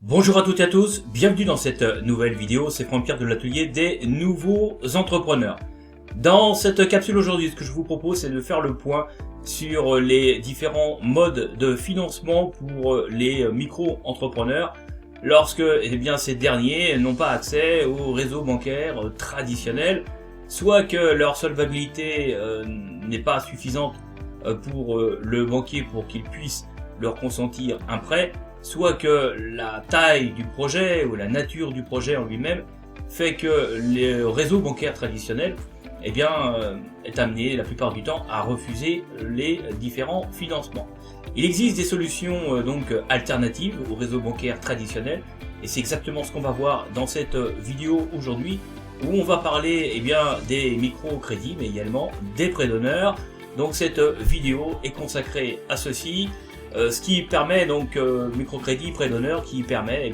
Bonjour à toutes et à tous, bienvenue dans cette nouvelle vidéo, c'est Franck-Pierre de l'atelier des nouveaux entrepreneurs. Dans cette capsule aujourd'hui, ce que je vous propose c'est de faire le point sur les différents modes de financement pour les micro-entrepreneurs lorsque ces derniers n'ont pas accès au réseau bancaire traditionnel, soit que leur solvabilité n'est pas suffisante pour le banquier pour qu'il puisse leur consentir un prêt, soit que la taille du projet ou la nature du projet en lui-même fait que le réseau bancaire traditionnel est amené la plupart du temps à refuser les différents financements. Il existe des solutions alternatives au réseau bancaire traditionnel et c'est exactement ce qu'on va voir dans cette vidéo aujourd'hui où on va parler des microcrédits mais également des prêts d'honneur. Donc cette vidéo est consacrée à ceci. Ce qui permet microcrédit, prêt d'honneur, qui permet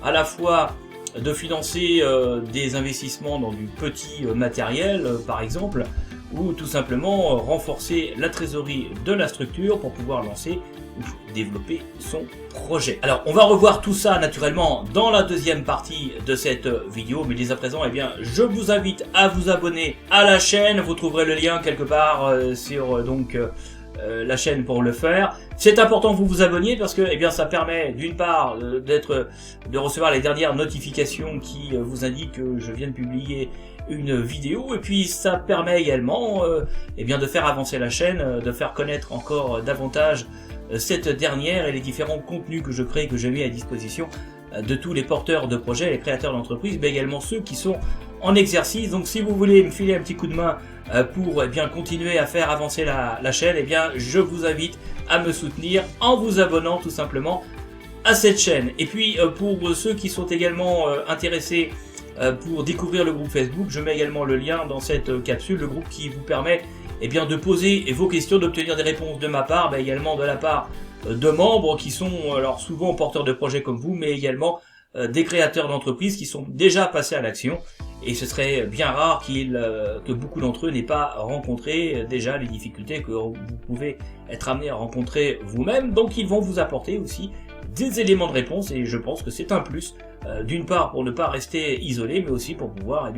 à la fois de financer des investissements dans du petit matériel par exemple, ou tout simplement renforcer la trésorerie de la structure pour pouvoir lancer ou développer son projet. Alors on va revoir tout ça naturellement dans la deuxième partie de cette vidéo, mais dès à présent je vous invite à vous abonner à la chaîne. Vous trouverez le lien quelque part sur la chaîne pour le faire. C'est important que vous vous abonniez parce que ça permet d'une part de recevoir les dernières notifications qui vous indiquent que je viens de publier une vidéo, et puis ça permet également de faire avancer la chaîne, de faire connaître encore davantage cette dernière et les différents contenus que je crée, que je mets à disposition de tous les porteurs de projets, les créateurs d'entreprises, mais également ceux qui sont en exercice. Donc si vous voulez me filer un petit coup de main pour continuer à faire avancer la chaîne, je vous invite à me soutenir en vous abonnant tout simplement à cette chaîne. Et puis pour ceux qui sont également intéressés pour découvrir le groupe Facebook, je mets également le lien dans cette capsule, le groupe qui vous permet de poser vos questions, d'obtenir des réponses de ma part, également de la part de membres qui sont alors souvent porteurs de projets comme vous, mais également des créateurs d'entreprises qui sont déjà passés à l'action. Et ce serait bien rare que beaucoup d'entre eux n'aient pas rencontré déjà les difficultés que vous pouvez être amené à rencontrer vous-même. Donc ils vont vous apporter aussi des éléments de réponse et je pense que c'est un plus, d'une part pour ne pas rester isolé, mais aussi pour pouvoir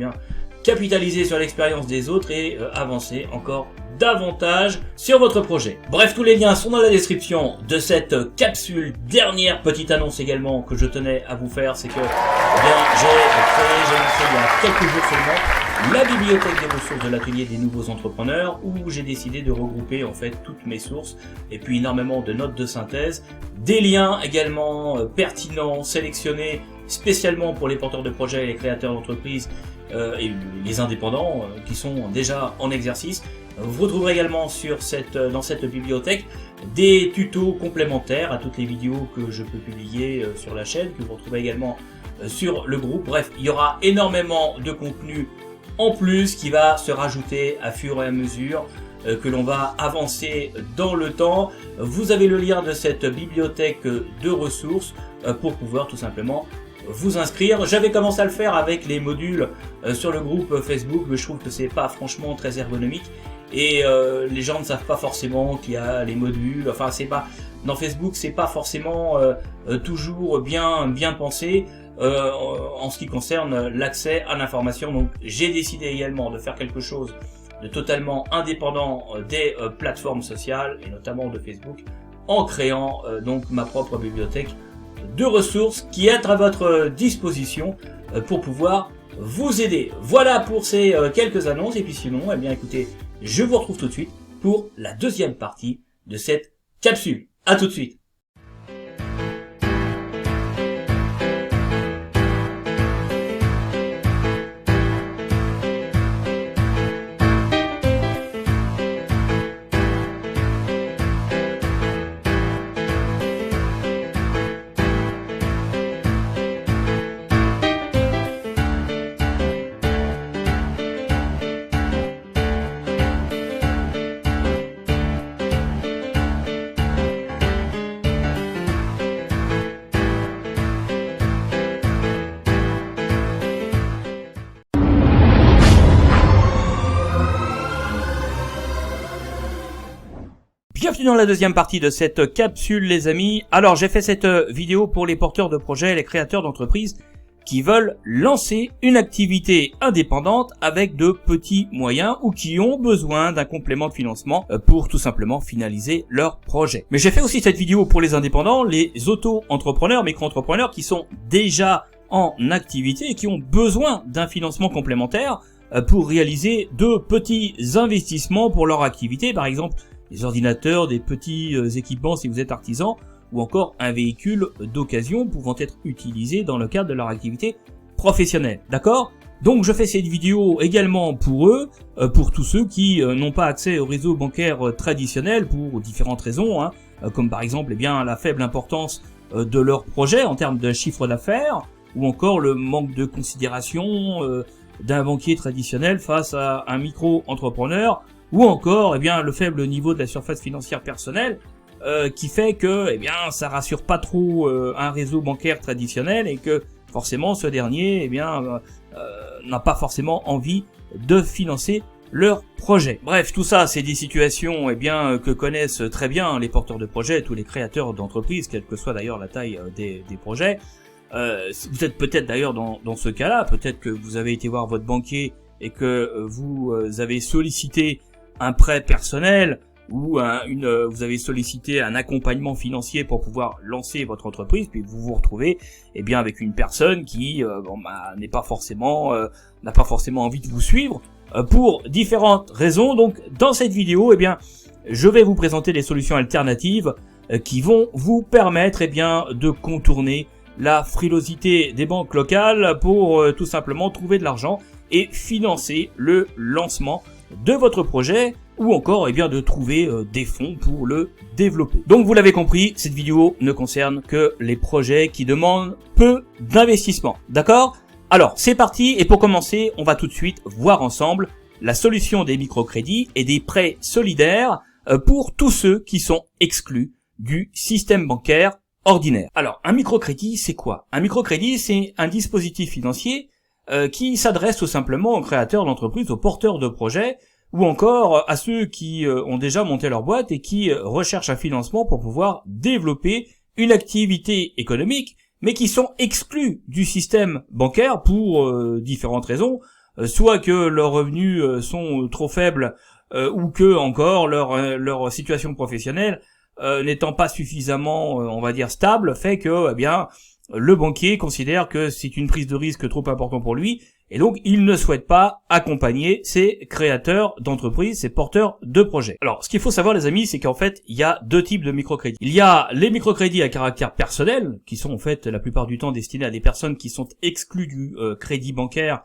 capitaliser sur l'expérience des autres et avancer encore davantage sur votre projet. Bref, tous les liens sont dans la description de cette capsule. Dernière petite annonce également que je tenais à vous faire, c'est que j'ai lancé il y a quelques jours seulement la bibliothèque des ressources de l'atelier des nouveaux entrepreneurs, où j'ai décidé de regrouper toutes mes sources et puis énormément de notes de synthèse, des liens également pertinents, sélectionnés spécialement pour les porteurs de projets et les créateurs d'entreprises et les indépendants qui sont déjà en exercice. Vous retrouverez également dans cette bibliothèque des tutos complémentaires à toutes les vidéos que je peux publier sur la chaîne, que vous retrouvez également sur le groupe. Bref, il y aura énormément de contenu en plus qui va se rajouter à fur et à mesure que l'on va avancer dans le temps. Vous avez le lien de cette bibliothèque de ressources pour pouvoir tout simplement vous inscrire. J'avais commencé à le faire avec les modules sur le groupe Facebook, mais je trouve que c'est pas franchement très ergonomique et les gens ne savent pas forcément qu'il y a les modules. Enfin, c'est pas dans Facebook, c'est pas forcément toujours bien pensé en ce qui concerne l'accès à l'information. Donc, j'ai décidé également de faire quelque chose de totalement indépendant des plateformes sociales et notamment de Facebook, en créant ma propre bibliothèque de ressources qui est à votre disposition pour pouvoir vous aider. Voilà pour ces quelques annonces, et puis sinon, écoutez, je vous retrouve tout de suite pour la deuxième partie de cette capsule. À tout de suite. Bienvenue dans la deuxième partie de cette capsule les amis. Alors j'ai fait cette vidéo pour les porteurs de projets, les créateurs d'entreprises qui veulent lancer une activité indépendante avec de petits moyens ou qui ont besoin d'un complément de financement pour tout simplement finaliser leur projet. Mais j'ai fait aussi cette vidéo pour les indépendants, les auto-entrepreneurs, micro-entrepreneurs qui sont déjà en activité et qui ont besoin d'un financement complémentaire pour réaliser de petits investissements pour leur activité, par exemple des ordinateurs, des petits équipements si vous êtes artisan, ou encore un véhicule d'occasion pouvant être utilisé dans le cadre de leur activité professionnelle. D'accord ? Donc je fais cette vidéo également pour eux, pour tous ceux qui n'ont pas accès au réseau bancaire traditionnel pour différentes raisons, comme par exemple la faible importance de leur projet en termes de chiffre d'affaires, ou encore le manque de considération d'un banquier traditionnel face à un micro-entrepreneur, ou encore le faible niveau de la surface financière personnelle, qui fait que ça rassure pas trop un réseau bancaire traditionnel et que forcément ce dernier n'a pas forcément envie de financer leur projet. Bref, tout ça c'est des situations que connaissent très bien les porteurs de projets, tous les créateurs d'entreprises, quelle que soit d'ailleurs la taille des projets. Vous êtes peut-être d'ailleurs dans ce cas-là, peut-être que vous avez été voir votre banquier et que vous avez sollicité un prêt personnel ou vous avez sollicité un accompagnement financier pour pouvoir lancer votre entreprise, puis vous vous retrouvez avec une personne qui n'a pas forcément envie de vous suivre pour différentes raisons. Donc dans cette vidéo, je vais vous présenter des solutions alternatives qui vont vous permettre de contourner la frilosité des banques locales pour tout simplement trouver de l'argent et financer le lancement de votre projet, ou encore de trouver des fonds pour le développer. Donc vous l'avez compris, cette vidéo ne concerne que les projets qui demandent peu d'investissement. D'accord ? Alors c'est parti, et pour commencer, on va tout de suite voir ensemble la solution des microcrédits et des prêts solidaires pour tous ceux qui sont exclus du système bancaire ordinaire. Alors un microcrédit, c'est quoi ? Un microcrédit, c'est un dispositif financier qui s'adresse tout simplement aux créateurs d'entreprises, aux porteurs de projets, ou encore à ceux qui ont déjà monté leur boîte et qui recherchent un financement pour pouvoir développer une activité économique, mais qui sont exclus du système bancaire pour différentes raisons, soit que leurs revenus sont trop faibles, ou que encore leur situation professionnelle n'étant pas suffisamment, stable, fait que le banquier considère que c'est une prise de risque trop importante pour lui, et donc il ne souhaite pas accompagner ces créateurs d'entreprises, ces porteurs de projets. Alors ce qu'il faut savoir les amis, c'est qu'en fait il y a deux types de microcrédits. Il y a les microcrédits à caractère personnel, qui sont en fait la plupart du temps destinés à des personnes qui sont exclues du crédit bancaire,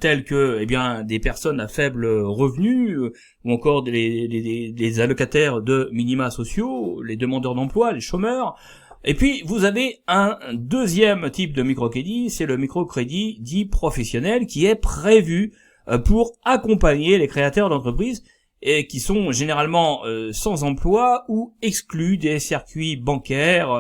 tels que des personnes à faible revenu, ou encore des allocataires de minima sociaux, les demandeurs d'emploi, les chômeurs. Et puis vous avez un deuxième type de microcrédit, c'est le microcrédit dit professionnel, qui est prévu pour accompagner les créateurs d'entreprises et qui sont généralement sans emploi ou exclus des circuits bancaires,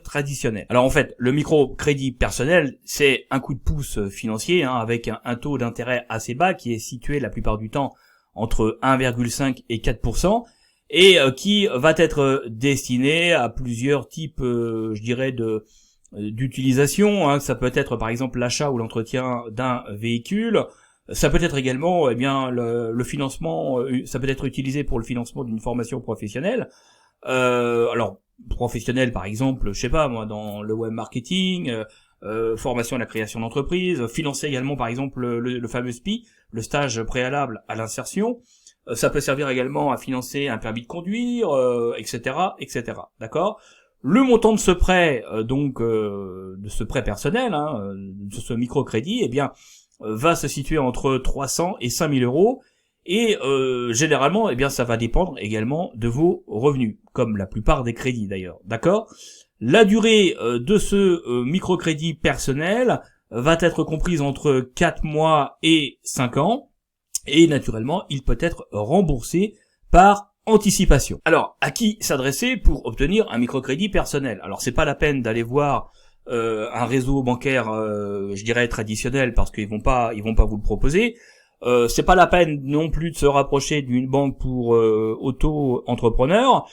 traditionnels. Alors en fait, le microcrédit personnel, c'est un coup de pouce financier avec un taux d'intérêt assez bas qui est situé la plupart du temps entre 1,5 et 4%. Et qui va être destiné à plusieurs types, d'utilisation. Ça peut être par exemple l'achat ou l'entretien d'un véhicule. Ça peut être également le financement. Ça peut être utilisé pour le financement d'une formation professionnelle. Alors professionnelle par exemple, dans le web marketing, formation à la création d'entreprise, financer également par exemple le fameux SPI, le stage préalable à l'insertion. Ça peut servir également à financer un permis de conduire, etc., etc. D'accord ? Le montant de ce prêt, de ce prêt personnel, de ce microcrédit, va se situer entre 300 et 5000 euros. Et généralement, ça va dépendre également de vos revenus, comme la plupart des crédits d'ailleurs. D'accord ? La durée de ce microcrédit personnel va être comprise entre 4 mois et 5 ans. Et naturellement, il peut être remboursé par anticipation. Alors, à qui s'adresser pour obtenir un microcrédit personnel ? Alors, c'est pas la peine d'aller voir un réseau bancaire, traditionnel, parce qu'ils vont pas vous le proposer. c'est pas la peine non plus de se rapprocher d'une banque pour auto-entrepreneurs.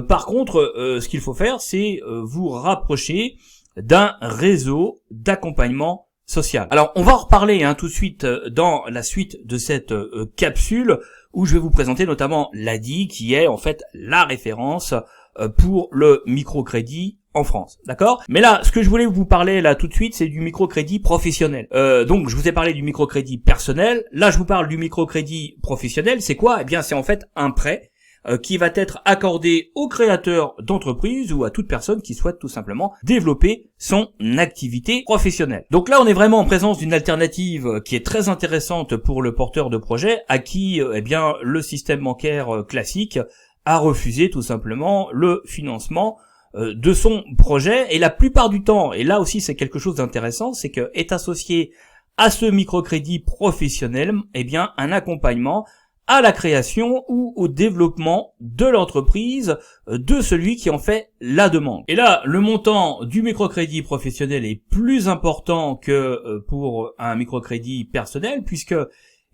Par contre, ce qu'il faut faire, c'est vous rapprocher d'un réseau d'accompagnement social. Alors, on va en reparler tout de suite dans la suite de cette capsule où je vais vous présenter notamment l'ADI qui est en fait la référence pour le microcrédit en France, d'accord? Mais là, ce que je voulais vous parler là tout de suite, c'est du microcrédit professionnel. Donc, je vous ai parlé du microcrédit personnel. Là, je vous parle du microcrédit professionnel. C'est quoi? Eh bien, c'est en fait un prêt qui va être accordé aux créateurs d'entreprise ou à toute personne qui souhaite tout simplement développer son activité professionnelle. Donc là, on est vraiment en présence d'une alternative qui est très intéressante pour le porteur de projet à qui eh bien le système bancaire classique a refusé tout simplement le financement de son projet. Et la plupart du temps, et là aussi c'est quelque chose d'intéressant, c'est que est associé à ce microcrédit professionnel eh bien un accompagnement à la création ou au développement de l'entreprise de celui qui en fait la demande. Et là, le montant du microcrédit professionnel est plus important que pour un microcrédit personnel puisque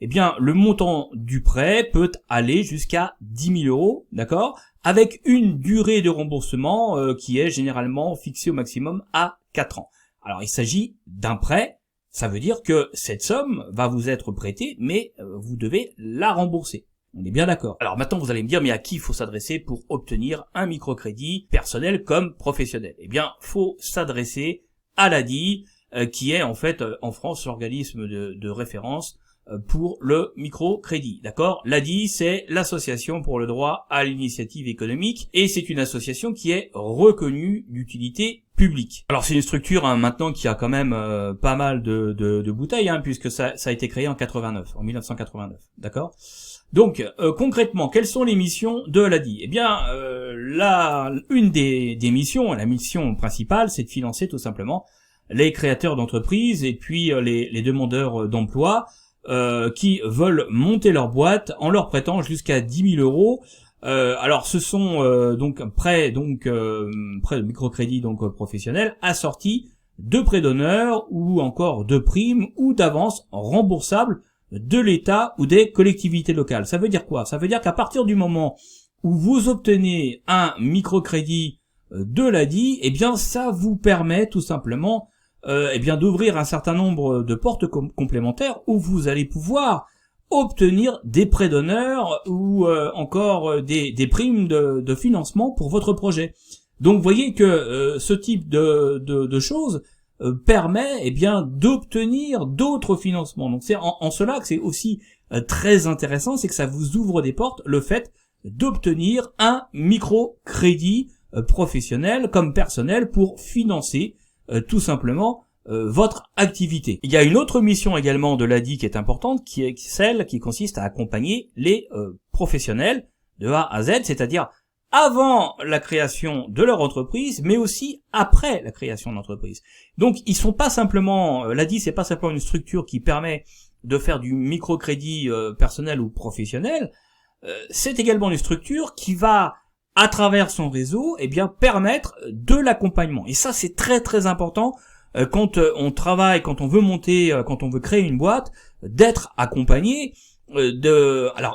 eh bien, le montant du prêt peut aller jusqu'à 10 000 euros, d'accord, avec une durée de remboursement qui est généralement fixée au maximum à 4 ans. Alors, il s'agit d'un prêt. Ça veut dire que cette somme va vous être prêtée, mais vous devez la rembourser. On est bien d'accord. Alors maintenant, vous allez me dire, mais à qui il faut s'adresser pour obtenir un microcrédit personnel comme professionnel? Eh bien, faut s'adresser à l'ADI, qui est en fait en France l'organisme de référence pour le microcrédit, d'accord? L'ADI, c'est l'association pour le droit à l'initiative économique et c'est une association qui est reconnue d'utilité publique. Alors c'est une structure maintenant qui a quand même pas mal de bouteilles puisque ça a été créé en 1989, d'accord? Donc concrètement, quelles sont les missions de l'ADI? Eh bien une des missions, la mission principale, c'est de financer tout simplement les créateurs d'entreprises et puis les demandeurs d'emploi qui veulent monter leur boîte en leur prêtant jusqu'à 10 000 euros. Alors ce sont donc prêts de microcrédit professionnel assortis de prêts d'honneur ou encore de primes ou d'avances remboursables de l'État ou des collectivités locales. Ça veut dire quoi? Ça veut dire qu'à partir du moment où vous obtenez un microcrédit de l'ADI, eh bien ça vous permet tout simplement d'ouvrir un certain nombre de portes complémentaires où vous allez pouvoir obtenir des prêts d'honneur ou encore des primes de financement pour votre projet. Donc vous voyez que ce type de choses permet d'obtenir d'autres financements. Donc c'est en cela que c'est aussi très intéressant, c'est que ça vous ouvre des portes, le fait d'obtenir un microcrédit professionnel comme personnel pour financer tout simplement votre activité. Il y a une autre mission également de l'ADI qui est importante, qui est celle qui consiste à accompagner les professionnels de A à Z, c'est-à-dire avant la création de leur entreprise, mais aussi après la création de l'entreprise. Donc ils sont pas simplement, l'ADI c'est pas simplement une structure qui permet de faire du microcrédit personnel ou professionnel, c'est également une structure qui va à travers son réseau, permettre de l'accompagnement. Et ça, c'est très très important quand on travaille, quand on veut monter, quand on veut créer une boîte, d'être accompagné,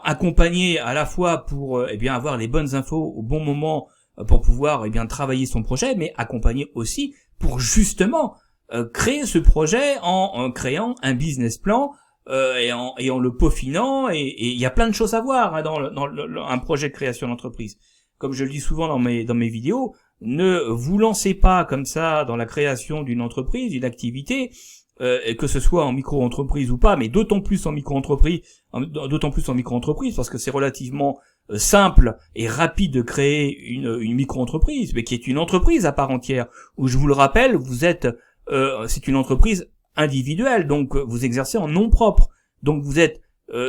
accompagné à la fois pour avoir les bonnes infos au bon moment pour pouvoir travailler son projet, mais accompagné aussi pour justement créer ce projet en créant un business plan et en le peaufinant. Et il y a plein de choses à voir dans un projet de création d'entreprise. Comme je le dis souvent dans mes vidéos, ne vous lancez pas comme ça dans la création d'une entreprise, d'une activité, que ce soit en micro-entreprise ou pas, mais d'autant plus en micro-entreprise, parce que c'est relativement simple et rapide de créer une micro-entreprise, mais qui est une entreprise à part entière, où je vous le rappelle, c'est une entreprise individuelle, donc vous exercez en nom propre, donc vous êtes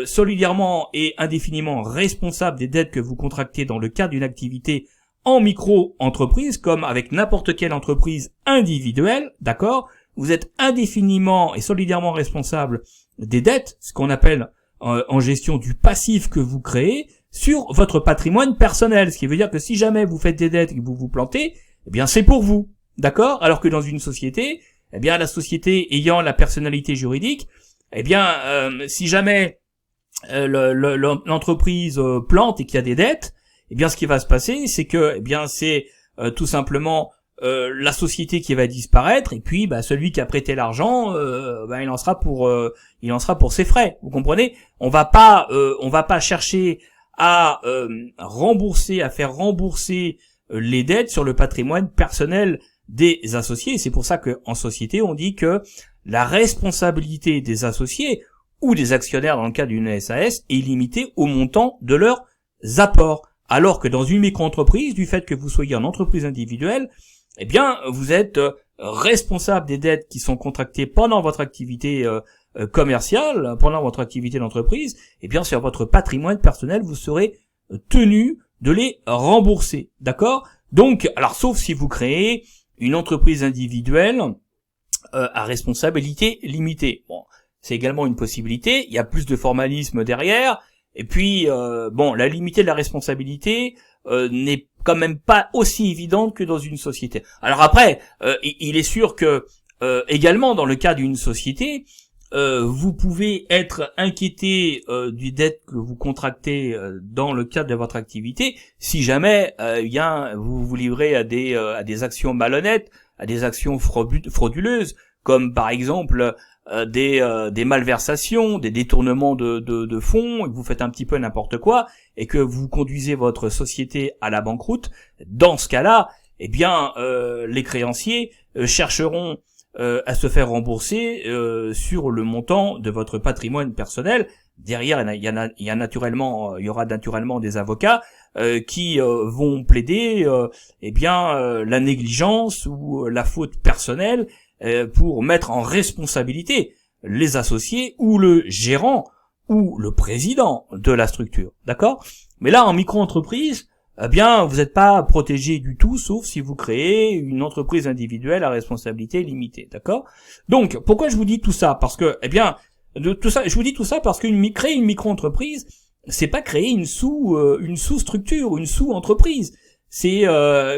solidairement et indéfiniment responsable des dettes que vous contractez dans le cadre d'une activité en micro-entreprise, comme avec n'importe quelle entreprise individuelle, d'accord? Vous êtes indéfiniment et solidairement responsable des dettes, ce qu'on appelle en gestion du passif que vous créez sur votre patrimoine personnel, ce qui veut dire que si jamais vous faites des dettes et que vous vous plantez, c'est pour vous, d'accord? Alors que dans une société, la société ayant la personnalité juridique, si jamais l'entreprise plante et qu'il y a des dettes, eh bien ce qui va se passer, c'est que c'est tout simplement la société qui va disparaître, et puis celui qui a prêté l'argent, il en sera pour ses frais. Vous comprenez? On va pas chercher à faire rembourser les dettes sur le patrimoine personnel des associés. C'est pour ça que en société, on dit que la responsabilité des associés ou des actionnaires dans le cas d'une SAS est limitée au montant de leurs apports. Alors que dans une micro-entreprise, du fait que vous soyez en entreprise individuelle, vous êtes responsable des dettes qui sont contractées pendant votre activité commerciale, pendant votre activité d'entreprise. Sur votre patrimoine personnel, vous serez tenu de les rembourser. D'accord? Donc, alors sauf si vous créez une entreprise individuelle à responsabilité limitée. Bon, c'est également une possibilité. Il y a plus de formalisme derrière. Et puis, la limitée de la responsabilité n'est quand même pas aussi évidente que dans une société. Alors après, il est sûr que également dans le cas d'une société, vous pouvez être inquiété du dette que vous contractez dans le cadre de votre activité, si jamais vous vous livrez à des actions malhonnêtes, à des actions frauduleuses, comme par exemple des malversations, des détournements de fonds, et que vous faites un petit peu n'importe quoi, et que vous conduisez votre société à la banqueroute. Dans ce cas-là, les créanciers chercheront à se faire rembourser sur le montant de votre patrimoine personnel. Derrière, il y aura naturellement des avocats qui vont plaider la négligence ou la faute personnelle pour mettre en responsabilité les associés ou le gérant ou le président de la structure. D'accord? Mais là, en micro-entreprise, vous n'êtes pas protégé du tout, sauf si vous créez une entreprise individuelle à responsabilité limitée. D'accord? Donc, pourquoi je vous dis tout ça? Parce que, je vous dis tout ça parce créer une micro-entreprise, c'est pas créer une sous-structure, une sous-entreprise. C'est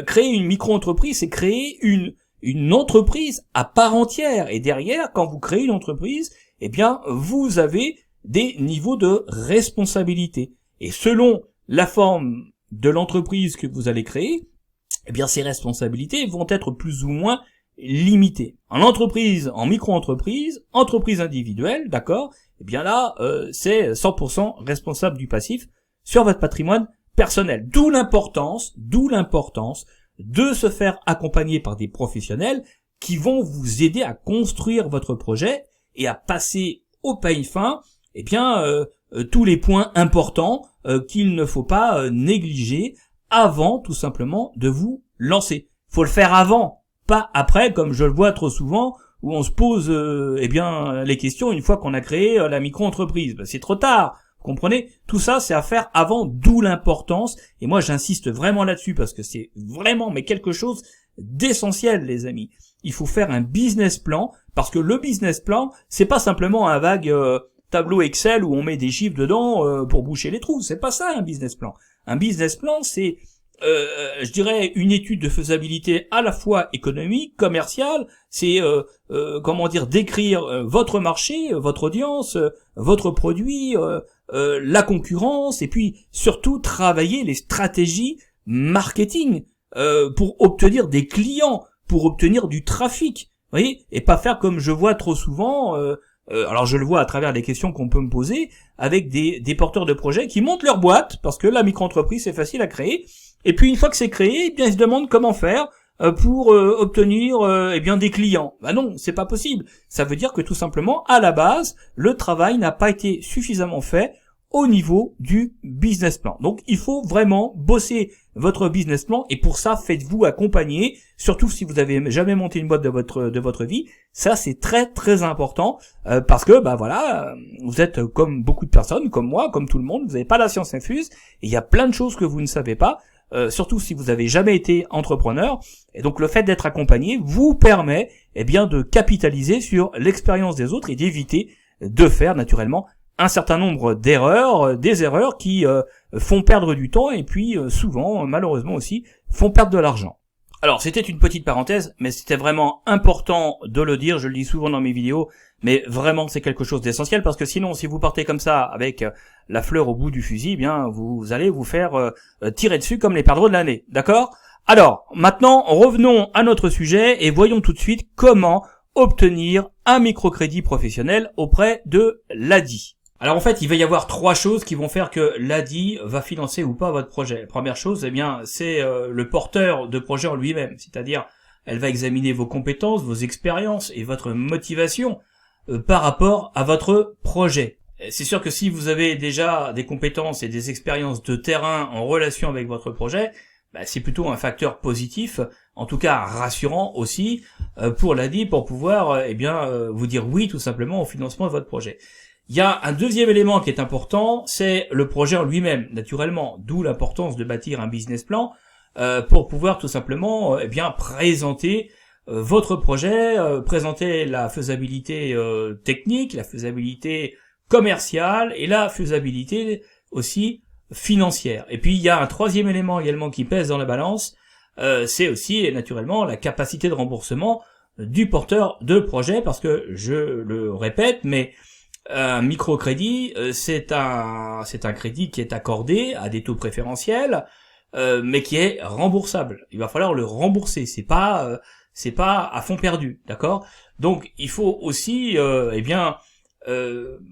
créer une micro-entreprise, c'est créer une entreprise à part entière. Et derrière, quand vous créez une entreprise, vous avez des niveaux de responsabilité. Et selon la forme de l'entreprise que vous allez créer, ces responsabilités vont être plus ou moins limitées. En micro-entreprise, entreprise individuelle, d'accord, c'est 100% responsable du passif sur votre patrimoine personnel. D'où l'importance de se faire accompagner par des professionnels qui vont vous aider à construire votre projet et à passer au peigne fin, tous les points importants qu'il ne faut pas négliger avant, tout simplement, de vous lancer. Faut le faire avant, pas après, comme je le vois trop souvent, où on se pose les questions une fois qu'on a créé la micro-entreprise. C'est trop tard. Vous comprenez? Tout ça, c'est à faire avant, d'où l'importance. Et moi, j'insiste vraiment là-dessus parce que c'est vraiment quelque chose d'essentiel, les amis. Il faut faire un business plan parce que le business plan, c'est pas simplement un vague tableau Excel où on met des chiffres dedans pour boucher les trous. C'est pas ça un business plan. Un business plan, c'est une étude de faisabilité à la fois économique, commerciale. C'est décrire votre marché, votre audience, votre produit, la concurrence, et puis surtout travailler les stratégies marketing pour obtenir des clients, pour obtenir du trafic. Vous voyez, et pas faire comme je vois trop souvent. Alors je le vois à travers les questions qu'on peut me poser avec des porteurs de projets qui montent leur boîte parce que la micro-entreprise c'est facile à créer, et puis une fois que c'est créé, ils se demandent comment faire pour obtenir des clients. Non, c'est pas possible. Ça veut dire que tout simplement à la base, le travail n'a pas été suffisamment fait au niveau du business plan. Donc il faut vraiment bosser votre business plan, et pour ça faites-vous accompagner, surtout si vous avez jamais monté une boîte de votre vie. Ça c'est très très important parce que vous êtes comme beaucoup de personnes, comme moi, comme tout le monde, vous n'avez pas la science infuse et il y a plein de choses que vous ne savez pas, surtout si vous avez jamais été entrepreneur. Et donc le fait d'être accompagné vous permet de capitaliser sur l'expérience des autres et d'éviter de faire naturellement un certain nombre d'erreurs, des erreurs qui font perdre du temps et puis souvent, malheureusement aussi, font perdre de l'argent. Alors, c'était une petite parenthèse, mais c'était vraiment important de le dire, je le dis souvent dans mes vidéos, mais vraiment c'est quelque chose d'essentiel, parce que sinon, si vous partez comme ça, avec la fleur au bout du fusil, eh bien, vous allez vous faire tirer dessus comme les perdreaux de l'année, d'accord? Alors, maintenant, revenons à notre sujet, et voyons tout de suite comment obtenir un microcrédit professionnel auprès de l'ADI. Alors en fait, il va y avoir 3 choses qui vont faire que l'ADI va financer ou pas votre projet. La première chose, eh bien, c'est le porteur de projet en lui-même, c'est-à-dire elle va examiner vos compétences, vos expériences et votre motivation par rapport à votre projet. C'est sûr que si vous avez déjà des compétences et des expériences de terrain en relation avec votre projet, c'est plutôt un facteur positif, en tout cas rassurant aussi pour l'ADI pour pouvoir vous dire oui tout simplement au financement de votre projet. Il y a un deuxième élément qui est important, c'est le projet en lui-même, naturellement, d'où l'importance de bâtir un business plan pour pouvoir tout simplement présenter votre projet, présenter la faisabilité technique, la faisabilité commerciale et la faisabilité aussi financière. Et puis il y a un troisième élément également qui pèse dans la balance, c'est aussi naturellement la capacité de remboursement du porteur de projet, parce que je le répète, mais un microcrédit, c'est un crédit qui est accordé à des taux préférentiels, mais qui est remboursable. Il va falloir le rembourser. C'est pas à fond perdu, d'accord? Donc il faut aussi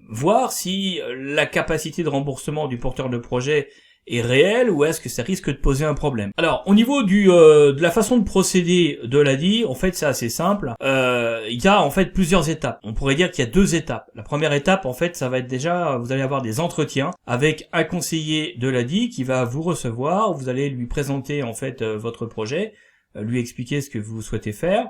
voir si la capacité de remboursement du porteur de projet est réelle ou est-ce que ça risque de poser un problème. Alors au niveau de la façon de procéder de l'ADI, en fait c'est assez simple. Il y a en fait plusieurs étapes. On pourrait dire qu'il y a 2 étapes. La première étape en fait ça va être déjà, vous allez avoir des entretiens avec un conseiller de l'ADI qui va vous recevoir, vous allez lui présenter en fait votre projet, lui expliquer ce que vous souhaitez faire.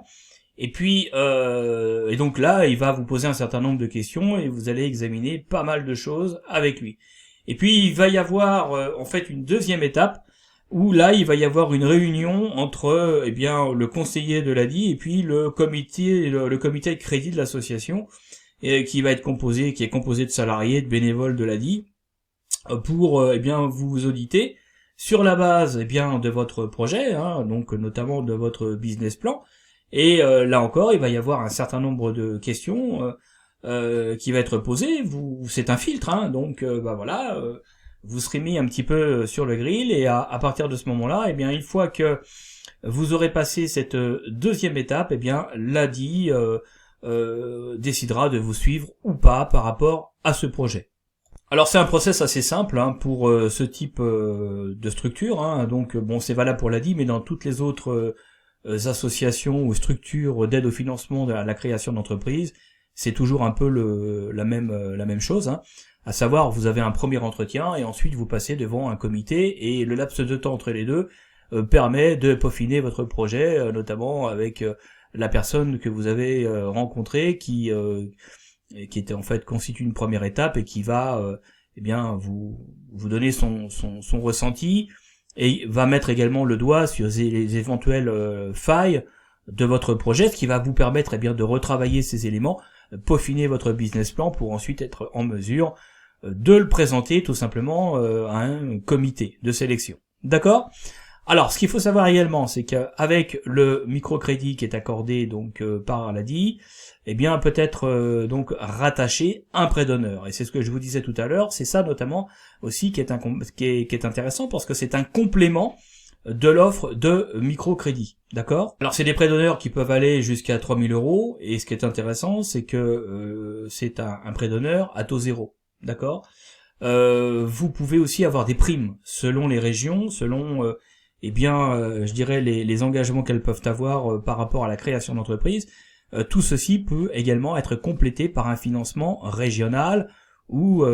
Et puis et donc là il va vous poser un certain nombre de questions et vous allez examiner pas mal de choses avec lui. Et puis il va y avoir en fait une deuxième étape où là il va y avoir une réunion entre le conseiller de l'ADI et puis le comité de crédit de l'association qui est composé de salariés, de bénévoles de l'ADI pour vous auditer sur la base de votre projet, donc notamment de votre business plan. Et là encore il va y avoir un certain nombre de questions qui va être posé, c'est un filtre, donc vous serez mis un petit peu sur le grill, et à partir de ce moment-là, une fois que vous aurez passé cette deuxième étape, l'ADI décidera de vous suivre ou pas par rapport à ce projet. Alors c'est un process assez simple pour ce type de structure, donc c'est valable pour l'ADI, mais dans toutes les autres associations ou structures d'aide au financement de la création d'entreprises, c'est toujours un peu la même chose, à savoir vous avez un premier entretien et ensuite vous passez devant un comité, et le laps de temps entre les deux permet de peaufiner votre projet, notamment avec la personne que vous avez rencontrée qui était en fait constitue une première étape et qui va vous donner son ressenti, et va mettre également le doigt sur les éventuelles failles de votre projet, ce qui va vous permettre de retravailler ces éléments, peaufiner votre business plan pour ensuite être en mesure de le présenter tout simplement à un comité de sélection. D'accord ? Alors, ce qu'il faut savoir également, c'est qu'avec le microcrédit qui est accordé donc par l'ADI, peut être donc rattaché un prêt d'honneur. Et c'est ce que je vous disais tout à l'heure, c'est ça notamment aussi qui est intéressant, parce que c'est un complément de l'offre de microcrédit, d'accord? Alors c'est des prêts d'honneur qui peuvent aller jusqu'à 3 000 €, et ce qui est intéressant, c'est que c'est un prêt d'honneur à taux zéro, d'accord? Vous pouvez aussi avoir des primes selon les régions, selon je dirais les engagements qu'elles peuvent avoir par rapport à la création d'entreprise. Tout ceci peut également être complété par un financement régional ou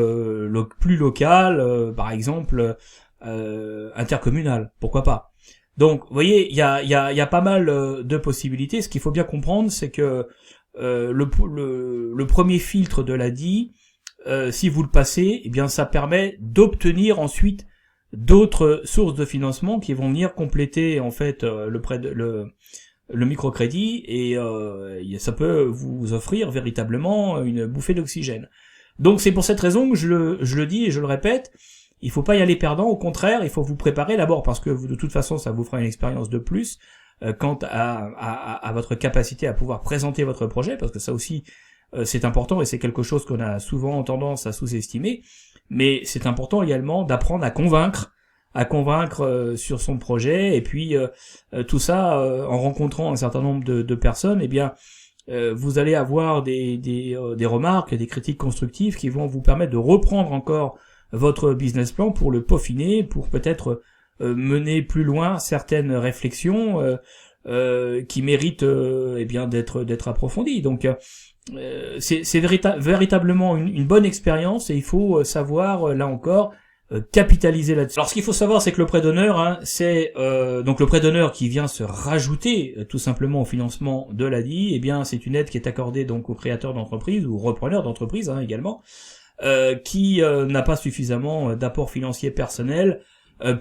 plus local, par exemple intercommunal, pourquoi pas. Donc vous voyez, il y a pas mal de possibilités. Ce qu'il faut bien comprendre, c'est que le premier filtre de l'ADI, si vous le passez, ça permet d'obtenir ensuite d'autres sources de financement qui vont venir compléter en fait le microcrédit, et ça peut vous offrir véritablement une bouffée d'oxygène. Donc c'est pour cette raison que je le dis et je le répète, il faut pas y aller perdant, au contraire, il faut vous préparer d'abord parce que de toute façon ça vous fera une expérience de plus, quant à votre capacité à pouvoir présenter votre projet, parce que ça aussi c'est important et c'est quelque chose qu'on a souvent tendance à sous-estimer, mais c'est important également d'apprendre à convaincre sur son projet, et puis tout ça en rencontrant un certain nombre de personnes, eh bien vous allez avoir des remarques, des critiques constructives qui vont vous permettre de reprendre encore votre business plan pour le peaufiner, pour peut-être mener plus loin certaines réflexions qui méritent eh bien d'être approfondies. Donc c'est véritablement une bonne expérience, et il faut savoir là encore capitaliser là-dessus. Alors ce qu'il faut savoir, c'est que le prêt d'honneur, hein, c'est donc le prêt d'honneur qui vient se rajouter tout simplement au financement de l'ADI. Eh bien, c'est une aide qui est accordée donc aux créateurs d'entreprise ou repreneurs d'entreprise également, qui n'a pas suffisamment d'apport financier personnel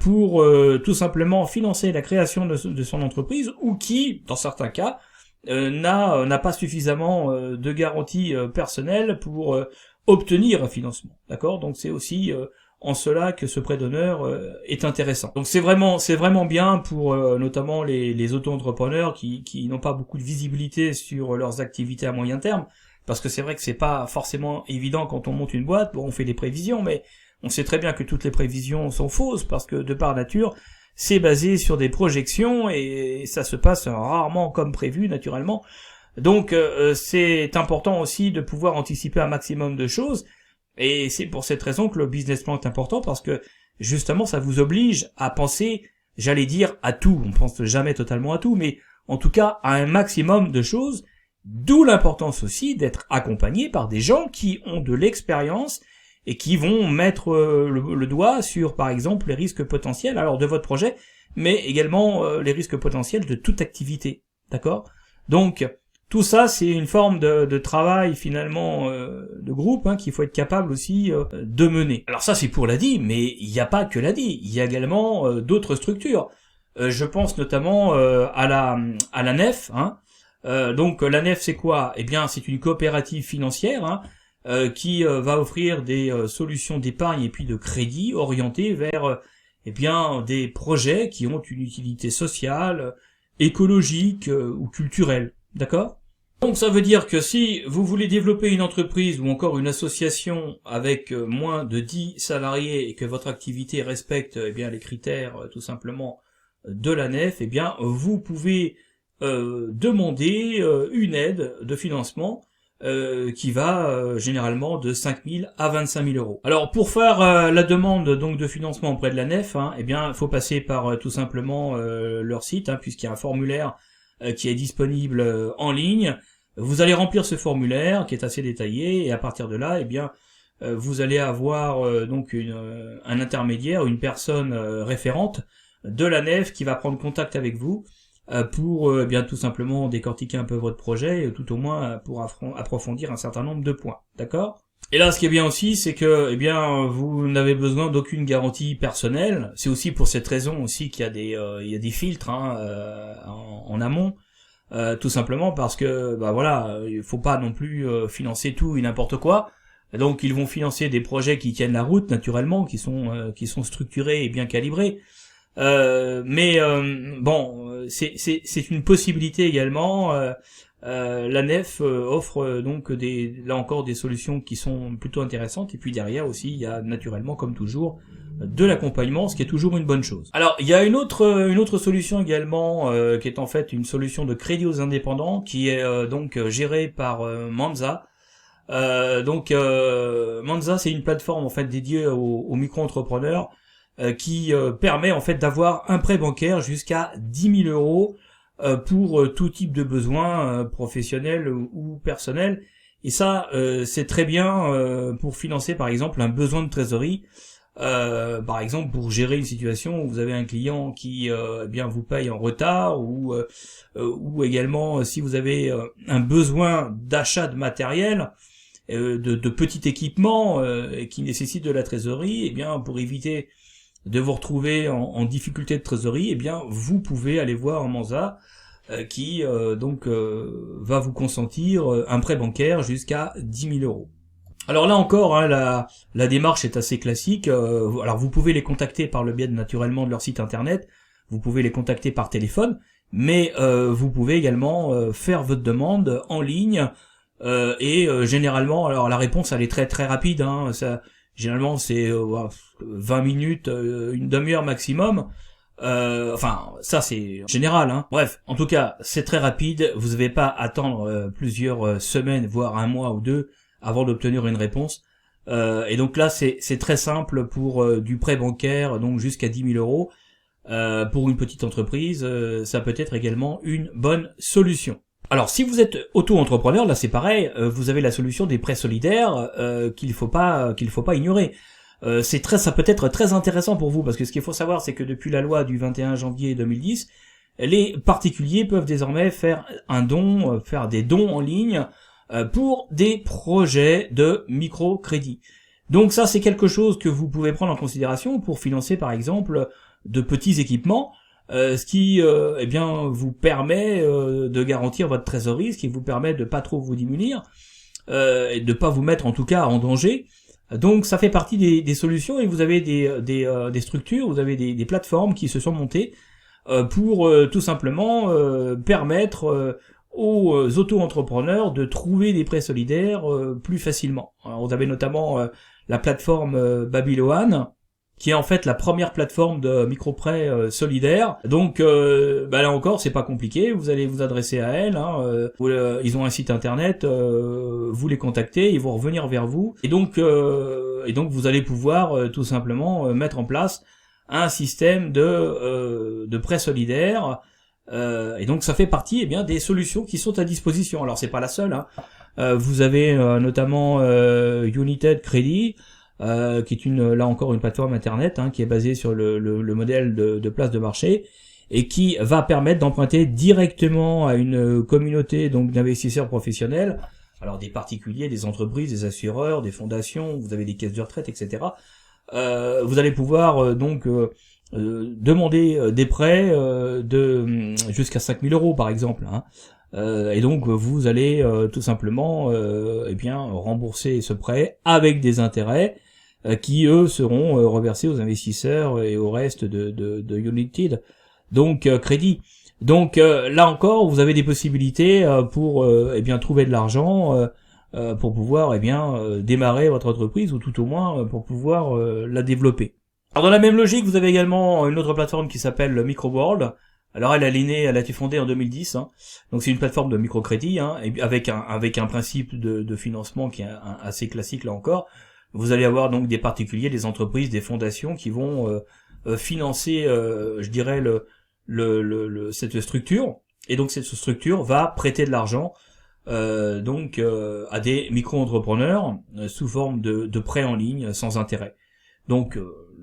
pour tout simplement financer la création de son entreprise, ou qui, dans certains cas, n'a pas suffisamment de garantie personnelle pour obtenir un financement. D'accord ? Donc c'est aussi en cela que ce prêt d'honneur est intéressant. Donc c'est vraiment bien pour notamment les auto-entrepreneurs qui n'ont pas beaucoup de visibilité sur leurs activités à moyen terme, parce que c'est vrai que c'est pas forcément évident quand on monte une boîte. Bon, on fait des prévisions, mais on sait très bien que toutes les prévisions sont fausses, parce que de par nature, c'est basé sur des projections et ça se passe rarement comme prévu, naturellement. Donc c'est important aussi de pouvoir anticiper un maximum de choses. Et c'est pour cette raison que le business plan est important, parce que justement ça vous oblige à penser, j'allais dire, à tout. On pense jamais totalement à tout, mais en tout cas à un maximum de choses, d'où l'importance aussi d'être accompagné par des gens qui ont de l'expérience et qui vont mettre le doigt sur, par exemple, les risques potentiels, alors de votre projet, mais également les risques potentiels de toute activité. D'accord ? Donc tout ça, c'est une forme de travail finalement de groupe qu'il faut être capable aussi de mener. Alors ça, c'est pour l'ADI, mais il n'y a pas que l'ADI. Il y a également d'autres structures. Je pense notamment à la NEF. Donc la NEF, c'est quoi ? Eh bien, c'est une coopérative financière qui va offrir des solutions d'épargne et puis de crédit orientées vers eh bien des projets qui ont une utilité sociale, écologique ou culturelle. D'accord ? Donc ça veut dire que si vous voulez développer une entreprise ou encore une association avec moins de 10 salariés et que votre activité respecte eh bien les critères tout simplement de la NEF, eh bien vous pouvez demander une aide de financement qui va généralement de 5 000 à 25 000 euros. Alors pour faire la demande donc de financement auprès de la NEF, eh bien il faut passer par tout simplement leur site, puisqu'il y a un formulaire qui est disponible en ligne. Vous allez remplir ce formulaire qui est assez détaillé, et à partir de là, eh bien, vous allez avoir donc un intermédiaire, une personne référente de la NEF qui va prendre contact avec vous pour bien tout simplement décortiquer un peu votre projet, et tout au moins pour approfondir un certain nombre de points. D'accord ? Et là, ce qui est bien aussi, c'est que, eh bien, vous n'avez besoin d'aucune garantie personnelle. C'est aussi pour cette raison aussi qu'il y a des filtres en amont, tout simplement parce que, voilà, il faut pas non plus financer tout et n'importe quoi. Donc, ils vont financer des projets qui tiennent la route, naturellement, qui sont structurés et bien calibrés. Mais bon, c'est une possibilité également. La NEF offre donc là encore des solutions qui sont plutôt intéressantes, et puis derrière aussi il y a naturellement, comme toujours, de l'accompagnement, ce qui est toujours une bonne chose. Alors il y a une autre solution également qui est en fait une solution de crédit aux indépendants, qui est donc gérée par Manza. Manza, c'est une plateforme en fait dédiée aux micro-entrepreneurs qui permet en fait d'avoir un prêt bancaire jusqu'à 10 000 euros pour tout type de besoins professionnels ou personnels. Et ça, c'est très bien pour financer par exemple un besoin de trésorerie, par exemple pour gérer une situation où vous avez un client qui eh bien vous paye en retard, ou également si vous avez un besoin d'achat de matériel, de petit équipement qui nécessite de la trésorerie, eh bien pour éviter de vous retrouver en difficulté de trésorerie, eh bien vous pouvez aller voir Manza qui va vous consentir un prêt bancaire jusqu'à 10 000 euros. Alors là encore, la démarche est assez classique. Alors vous pouvez les contacter par le biais naturellement de leur site internet, vous pouvez les contacter par téléphone, mais vous pouvez également faire votre demande en ligne, et généralement, alors la réponse elle est très très rapide, hein, ça, généralement c'est 20 minutes, une demi-heure maximum. Enfin, ça c'est général, hein. Bref, en tout cas, c'est très rapide. Vous n'avez pas à attendre plusieurs semaines, voire un mois ou deux, avant d'obtenir une réponse. Et donc là, c'est très simple pour du prêt bancaire, donc jusqu'à 10 000 euros. Pour une petite entreprise, ça peut être également une bonne solution. Alors, si vous êtes auto-entrepreneur, là c'est pareil, vous avez la solution des prêts solidaires qu'il faut pas ignorer. Ça peut être très intéressant pour vous, parce que ce qu'il faut savoir, c'est que depuis la loi du 21 janvier 2010, les particuliers peuvent désormais faire faire des dons en ligne pour des projets de microcrédit. Donc ça, c'est quelque chose que vous pouvez prendre en considération pour financer, par exemple, de petits équipements, ce qui vous permet de garantir votre trésorerie, ce qui vous permet de pas trop vous diminuer et de pas vous mettre en tout cas en danger. Donc ça fait partie des solutions, et vous avez des structures, vous avez des plateformes qui se sont montées pour tout simplement permettre aux auto-entrepreneurs de trouver des prêts solidaires plus facilement. Alors, vous avez notamment la plateforme Babylone, qui est en fait la première plateforme de micro-prêts solidaires. Donc là encore, c'est pas compliqué, vous allez vous adresser à elle, ils ont un site internet, vous les contactez, ils vont revenir vers vous, et donc vous allez pouvoir tout simplement mettre en place un système de prêts solidaires, et donc ça fait partie des solutions qui sont à disposition. Alors c'est pas la seule, vous avez notamment United Credit, qui est là encore une plateforme internet qui est basée sur le modèle de place de marché, et qui va permettre d'emprunter directement à une communauté donc d'investisseurs professionnels, alors des particuliers, des entreprises, des assureurs, des fondations, vous avez des caisses de retraite, etc. Vous allez pouvoir demander des prêts de jusqu'à 5 000 euros par exemple, et donc vous allez tout simplement rembourser ce prêt avec des intérêts qui eux seront reversés aux investisseurs et au reste de United donc Crédit. Donc là encore, vous avez des possibilités pour trouver de l'argent pour pouvoir démarrer votre entreprise, ou tout au moins pour pouvoir la développer. Alors dans la même logique, vous avez également une autre plateforme qui s'appelle Microworld. Alors elle a été fondée en 2010, donc c'est une plateforme de microcrédit, et avec un principe de financement qui est assez classique là encore. Vous allez avoir donc des particuliers, des entreprises, des fondations qui vont financer, cette structure, et donc cette structure va prêter de l'argent à des micro-entrepreneurs sous forme de prêts en ligne sans intérêt. Donc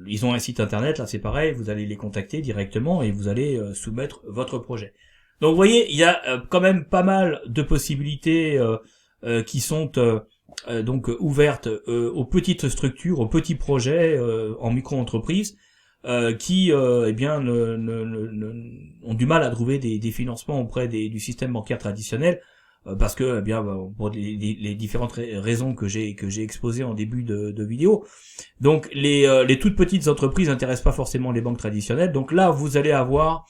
ils ont un site internet, là c'est pareil, vous allez les contacter directement et vous allez soumettre votre projet. Donc vous voyez, il y a quand même pas mal de possibilités qui sont ouvertes aux petites structures, aux petits projets en micro-entreprise qui ont du mal à trouver des financements auprès du système bancaire traditionnel, parce que pour les différentes raisons que j'ai exposées en début de vidéo. Donc les toutes petites entreprises n'intéressent pas forcément les banques traditionnelles. Donc là vous allez avoir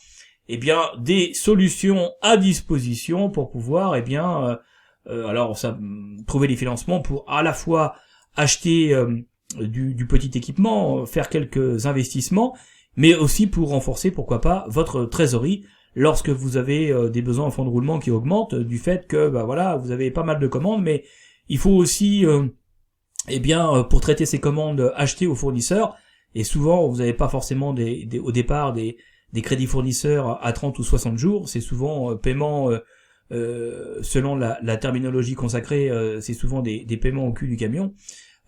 des solutions à disposition pour pouvoir trouver des financements pour à la fois acheter du petit équipement, faire quelques investissements, mais aussi pour renforcer, pourquoi pas, votre trésorerie lorsque vous avez des besoins en fonds de roulement qui augmentent du fait que vous avez pas mal de commandes, mais il faut aussi pour traiter ces commandes acheter aux fournisseurs, et souvent vous n'avez pas forcément au départ des crédits fournisseurs à 30 ou 60 jours, c'est souvent paiement selon la terminologie consacrée, c'est souvent des paiements au cul du camion.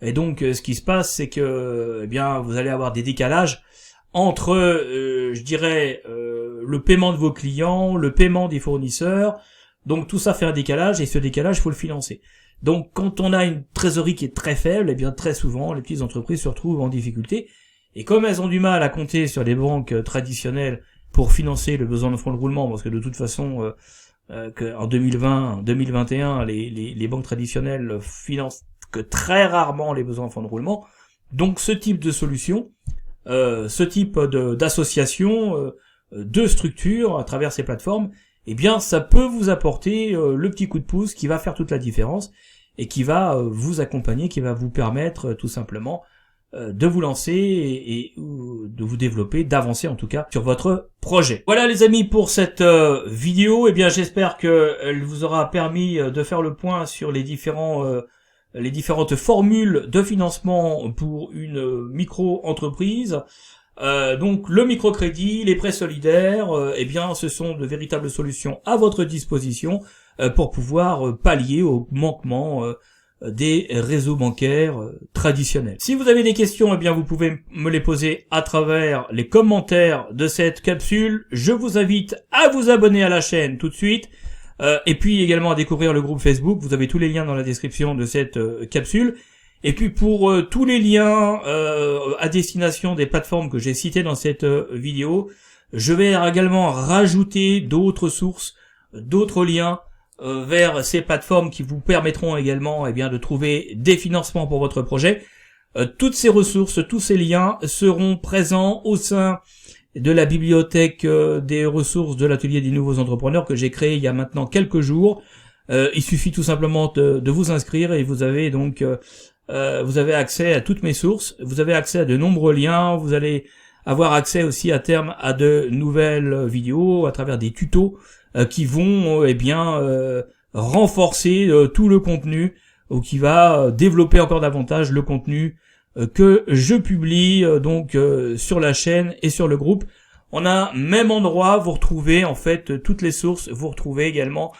Et donc ce qui se passe, c'est que vous allez avoir des décalages entre le paiement de vos clients, le paiement des fournisseurs. Donc tout ça fait un décalage, et ce décalage, il faut le financer. Donc quand on a une trésorerie qui est très faible, très souvent les petites entreprises se retrouvent en difficulté, et comme elles ont du mal à compter sur les banques traditionnelles pour financer le besoin de fonds de roulement, parce que de toute façon en 2020, 2021, les banques traditionnelles financent que très rarement les besoins en fonds de roulement. Donc ce type de solution, ce type d'association de structure à travers ces plateformes, eh bien ça peut vous apporter le petit coup de pouce qui va faire toute la différence et qui va vous accompagner, qui va vous permettre tout simplement de vous lancer et de vous développer, d'avancer en tout cas sur votre projet. Voilà les amis pour cette vidéo. Eh bien j'espère qu'elle vous aura permis de faire le point sur les différentes formules de financement pour une micro-entreprise. Donc le microcrédit, les prêts solidaires, eh bien ce sont de véritables solutions à votre disposition pour pouvoir pallier au manquement des réseaux bancaires traditionnels. Si vous avez des questions, eh bien vous pouvez me les poser à travers les commentaires de cette capsule. Je vous invite à vous abonner à la chaîne tout de suite et puis également à découvrir le groupe Facebook. Vous avez tous les liens dans la description de cette capsule. Et puis pour tous les liens à destination des plateformes que j'ai citées dans cette vidéo, je vais également rajouter d'autres sources, d'autres liens vers ces plateformes qui vous permettront également de trouver des financements pour votre projet. Toutes ces ressources, tous ces liens seront présents au sein de la bibliothèque des ressources de l'atelier des nouveaux entrepreneurs que j'ai créé il y a maintenant quelques jours. Il suffit tout simplement de vous inscrire et vous avez donc vous avez accès à toutes mes sources, vous avez accès à de nombreux liens, vous allez avoir accès aussi à terme à de nouvelles vidéos à travers des tutos qui vont renforcer tout le contenu ou qui va développer encore davantage le contenu que je publie sur la chaîne et sur le groupe. On a même endroit, vous retrouvez en fait toutes les sources, vous retrouvez également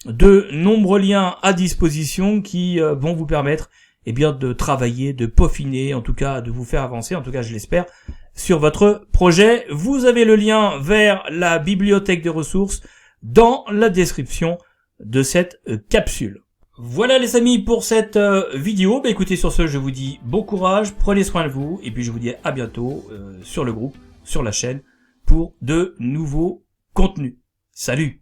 de nombreux liens à disposition qui vont vous permettre de travailler, de peaufiner, en tout cas de vous faire avancer, en tout cas je l'espère, sur votre projet. Vous avez le lien vers la bibliothèque des ressources dans la description de cette capsule. Voilà les amis pour cette vidéo. Écoutez, sur ce, je vous dis bon courage, prenez soin de vous, et puis je vous dis à bientôt sur le groupe, sur la chaîne, pour de nouveaux contenus. Salut!